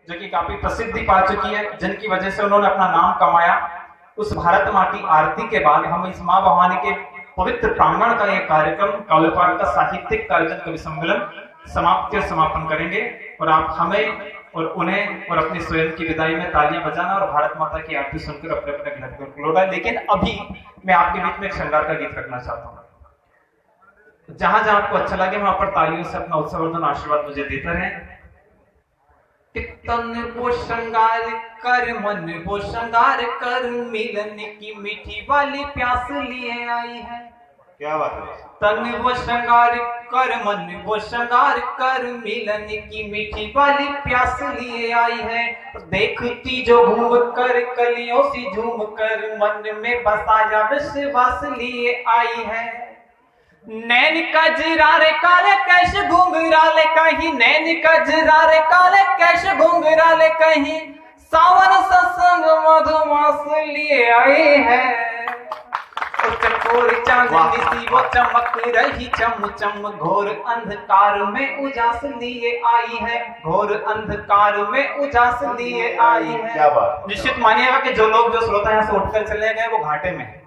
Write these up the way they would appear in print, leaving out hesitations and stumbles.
जो कि काफी प्रसिद्धि पा चुकी है, जिनकी वजह से उन्होंने अपना नाम कमाया। उस भारत माँ की आरती के बाद हम इस माँ भवानी के पवित्र प्रांगण का एक कार्यक्रम काव्यपाठ का साहित्यिक कार्यक्रम कवि सम्मेलन समाप्ति और समापन करेंगे। और आप हमें और उन्हें और अपनी स्वयं की विदाई में तालियां बजाना और भारत माता की आरती सुनकर अपने अपने घर पर लौटा। लेकिन अभी मैं आपके बीच में एक श्रृंगार का गीत रखना चाहता हूँ। जहां जहां आपको अच्छा लगे वहां पर तालियों से अपना उत्सवर्धन आशीर्वाद मुझे देते रहें। तन वो श्रृंगार कर, मन वो श्रृंगार कर, मिलन की मीठी वाली प्यास लिए आई है। क्या बात है। तन वो श्रृंगार कर, मन वो श्रृंगार कर, मिलन की मीठी वाली प्यास लिए आई है। देखती जो घूम कर कलियों से झूम कर, मन में बसाया विश्वास लिए आई है। नैन कजरारे काले कैश घुंघराले कहीं, नैन कजरारे काले कैश घुंघराले कहीं, सावन सत्संग मधुमास लिए आए हैं। चकोर चांदनी सी वो चमक रही चम चम, घोर अंधकार में उजास लिए आई है, घोर अंधकार में उजास लिए आई है। क्या बात। निश्चित मानिएगा कि जो लोग जो श्रोता यहाँ से उठकर चले गए वो घाटे में है।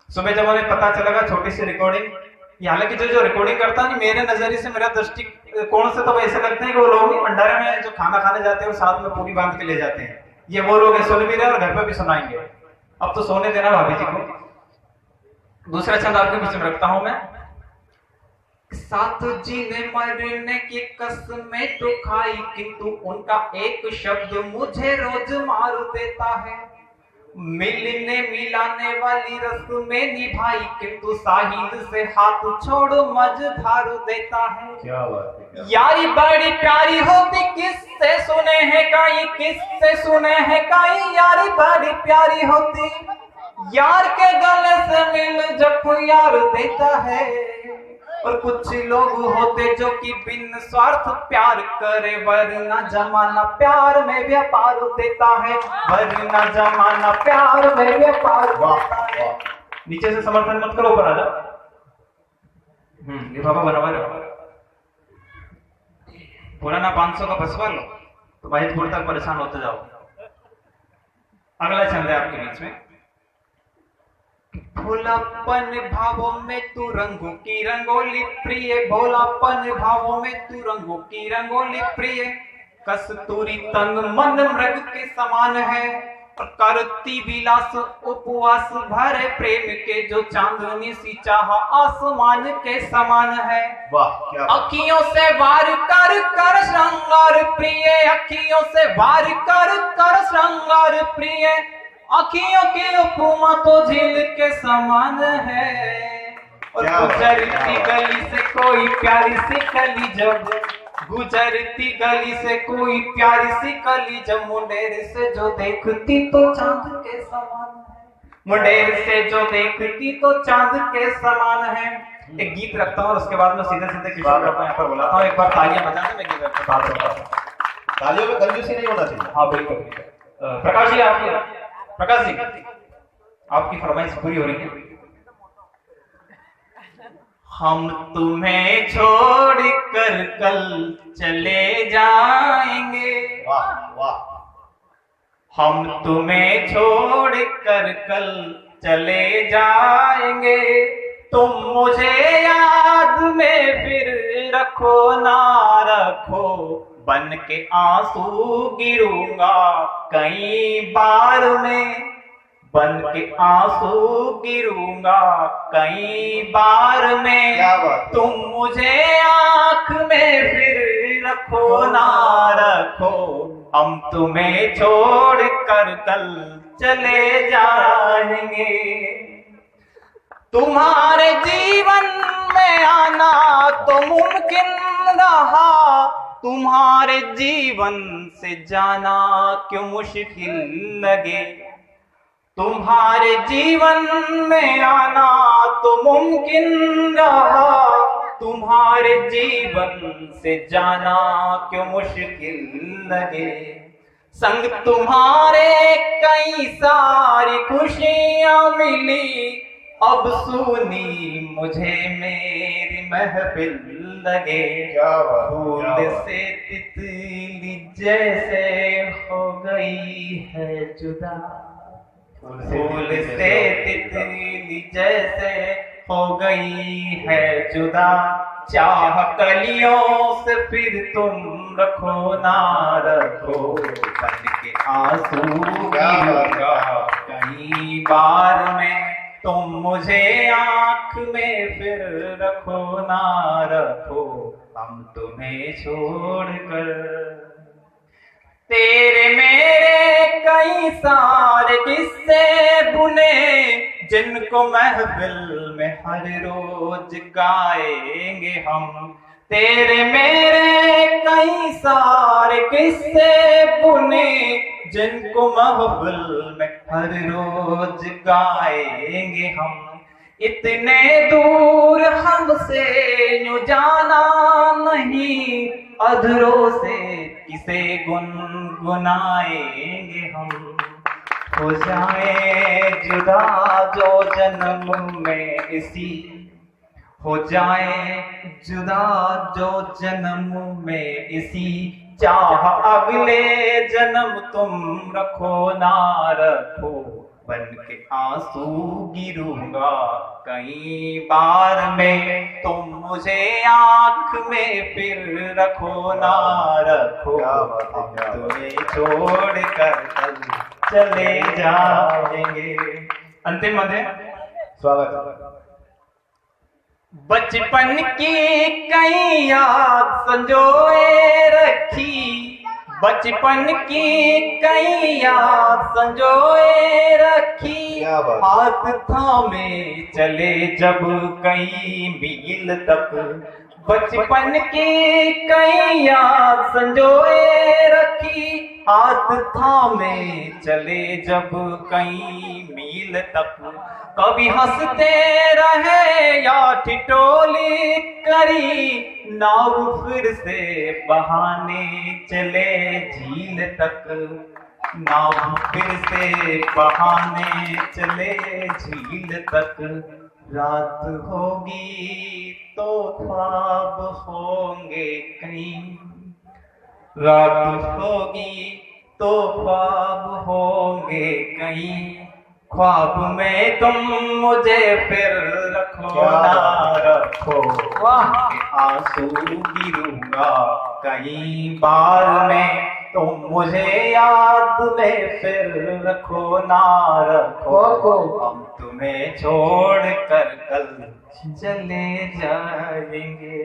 सुबह जब हमें पता चलेगा छोटी सी रिकॉर्डिंग, हालांकि जो रिकॉर्डिंग करता है मेरे नजरिए से, मेरा दृष्टिकोण से तो ऐसे लगते हैं कि वो लोग भंडारे में जो खाना खाने जाते हैं वो साथ में पूरी बांध के ले जाते हैं। ये वो लोग सुन भी रहे और घर पे भी सुनाएंगे। अब तो सोने देना भाभी जी को। दूसरा छंद आपके बीच में रखता हूं मैं। साथ जीने मरने की कसमें तो खाई, किंतु उनका एक शब्द मुझे रोज मार देता है। मिलने मिलाने वाली रस्में निभाई, किंतु साहिल से हाथ छोड़ मझधार देता है। क्या बात है। यारी बड़ी प्यारी होती, किससे सुने हैं कहीं, किससे सुने हैं कहीं, यारी बड़ी प्यारी होती, यार के गले से मिल जब यार देता है। और कुछ लोग होते जो कि बिन स्वार्थ प्यार करे, वरना जमाना प्यार में व्यापार देता है, वरना जमाना प्यार में व्यापार देता है। नीचे से समर्थन मत करो, ऊपर आ जाओ। लिफाफा बराबर है। पुराना 500 का फंसवा लो तो भाई थोड़ी तक परेशान होते जाओ। अगला छंद है आपके बीच में। भोलापन भावों में तू रंगों की रंगोली प्रिय, भोलापन भावों में तू रंगों की रंगोली प्रिय, कस्तूरी तन मन मृग के समान है, और करती विलास उपवास भरे प्रेम के, जो चांदनी सी चाह आसमान के समान है। वाह क्या। अखियों से वार कर कर श्रृंगार प्रिय, अखियों से वार कर कर श्रृंगार प्रिय, अखियों की उपमा तो झील के समान है। और गुजरती गली से कोई प्यारी सी कली जब, गुजरती गली से कोई प्यारी सी कली जब, मुंडेर से जो देखती तो चांद के समान है, मुंडेर से जो देखती तो चांद के समान है। एक गीत रखता हूँ और उसके बाद मैं सीधे सीधे किशोर का यहाँ पर बुलाता हूँ। एक बार तालियां बजाने में गीत रखता हूँ। तालियों में कंजूसी नहीं होना चाहिए। हाँ बिल्कुल। प्रकाश जी आपकी, प्रकाश जी आपकी फरमाइश पूरी हो रही है। हम तुम्हें छोड़ कर कल चले जाएंगे, वाह वाह। हम तुम्हें छोड़ कर कल चले जाएंगे, तुम मुझे याद में फिर रखो ना रखो, बन के आंसू गिरूंगा कई बार में, बन के आंसू गिरूंगा कई बार में, तुम मुझे आंख में फिर रखो ना रखो, हम तुम्हें छोड़ कर कल चले जाएंगे। तुम्हारे जीवन में आना तो मुमकिन रहा, तुम्हारे जीवन से जाना क्यों मुश्किल लगे, तुम्हारे जीवन में आना तो मुमकिन रहा, तुम्हारे जीवन से जाना क्यों मुश्किल लगे, संग तुम्हारे कई सारी खुशियां मिली, अब सुनी मुझे मेरी महफिल लगे। क्या बात, फूल क्या बात। से तितली जैसे हो गई है जुदा, फूल से तितली जैसे हो गई है जुदा, चाह कलियों से फिर तुम रखो ना रखो, बन के आंसू गिरूंगा कई बार में, तुम मुझे आंख में फिर रखो ना रखो, हम तुम्हें छोड़कर। तेरे मेरे कई सारे किस्से बुने, जिनको महफिल में हर रोज गाएंगे हम। तेरे मेरे कई सारे किस्से बुने, जिनको महफिल में हर रोज गाएंगे हम। इतने दूर हमसे यूं जाना नहीं, अधरों से किसे गुनगुनाएंगे हम। हो जाए जुदा जो जन्म में इसी, हो जाए जुदा जो जन्म में इसी, चाह अगले जन्म तुम रखो ना रखो, बन के आंसू गिरूंगा कई बार में, तुम मुझे आंख में फिर रखो ना रखो, हम तुम्हें छोड़ कर कल चले जाएंगे। अंतिम अध्याय स्वागत। बचपन की कई याद संजोए रखी, बचपन की कई याद संजोए रखी, क्या बात। हाथ थामे चले जब कई मील तक, बचपन की कई याद संजोए रखी, हाथ थामे चले जब कई मील तक, कभी हंसते रहे या ठिठोली करी, नाव फिर से बहाने चले झील तक, नाव फिर से बहाने चले झील तक, रात होगी तो ख्वाब होंगे कहीं, रात होगी तो ख्वाब होंगे कहीं, ख्वाब में तुम मुझे फिर रखो ना रखो, आंसू गिरूंगा कई बार में, तुम मुझे याद में फिर रखो ना रखो, हम तुम्हें छोड़ कर कल चले जाएंगे।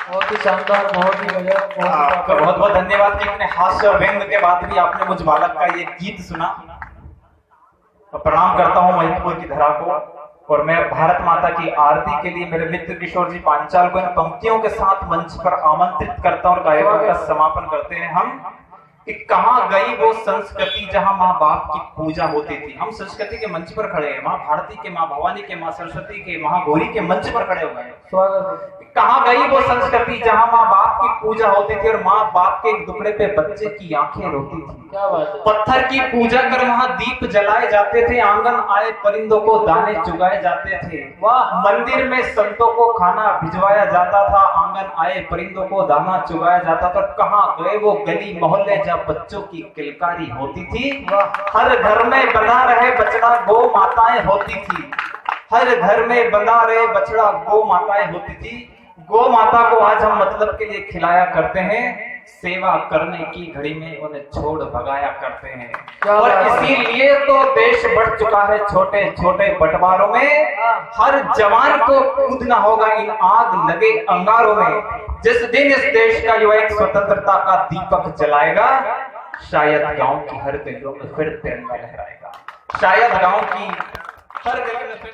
बहुत ही शानदार, बहुत ही गजब। आपका बहुत बहुत धन्यवाद कि अपने हास्य और व्यंग के बाद भी आपने मुझ बालक का ये गीत सुना। प्रणाम करता हूँ महिपुर की धरा को, और मैं भारत माता की आरती के लिए मेरे मित्र किशोर जी पांचाल को इन पंक्तियों के साथ मंच पर आमंत्रित करता हूँ, और कार्यक्रम का समापन करते हैं हम। कि कहाँ गई वो संस्कृति जहाँ माँ बाप की पूजा होती थी। हम संस्कृति के मंच पर खड़े हैं, माँ भारती के, माँ भवानी के, माँ सरस्वती के, महागौरी के मंच पर खड़े हुए हैं। स्वागत है। कहाँ गई वो संस्कृति जहाँ माँ बाप की पूजा होती थी, और माँ बाप के एक दुखड़े पे बच्चे की आंखें रोती थी। क्या बात है। पत्थर की पूजा कर वहाँ दीप जलाए जाते थे, आंगन आए परिंदों को दाने चुगाए जाते थे। वाह। मंदिर में संतों को खाना भिजवाया जाता था, आंगन आए परिंदों को दाना चुगाया जाता था। कहाँ गए वो गली मोहल्ले जहाँ बच्चों की किलकारी होती थी। हर घर में बंधा रहे बछड़ा गौ माताएं होती थी, हर घर में बंधा रहे बछड़ा गौ माताएं होती थी। गौ माता को आज हम मतलब के लिए खिलाया करते हैं, सेवा करने की घड़ी में उन्हें छोड़ भगाया करते हैं। और इसीलिए तो देश बढ़ चुका है छोटे छोटे बंटवारों में। हर जवान को कूदना होगा इन आग लगे अंगारों में। जिस दिन इस देश का युवा एक स्वतंत्रता का दीपक जलाएगा, शायद गांव की हर गलियों में फिर तिरंगा लहराएगा, शायद गांव की हर गली में फिर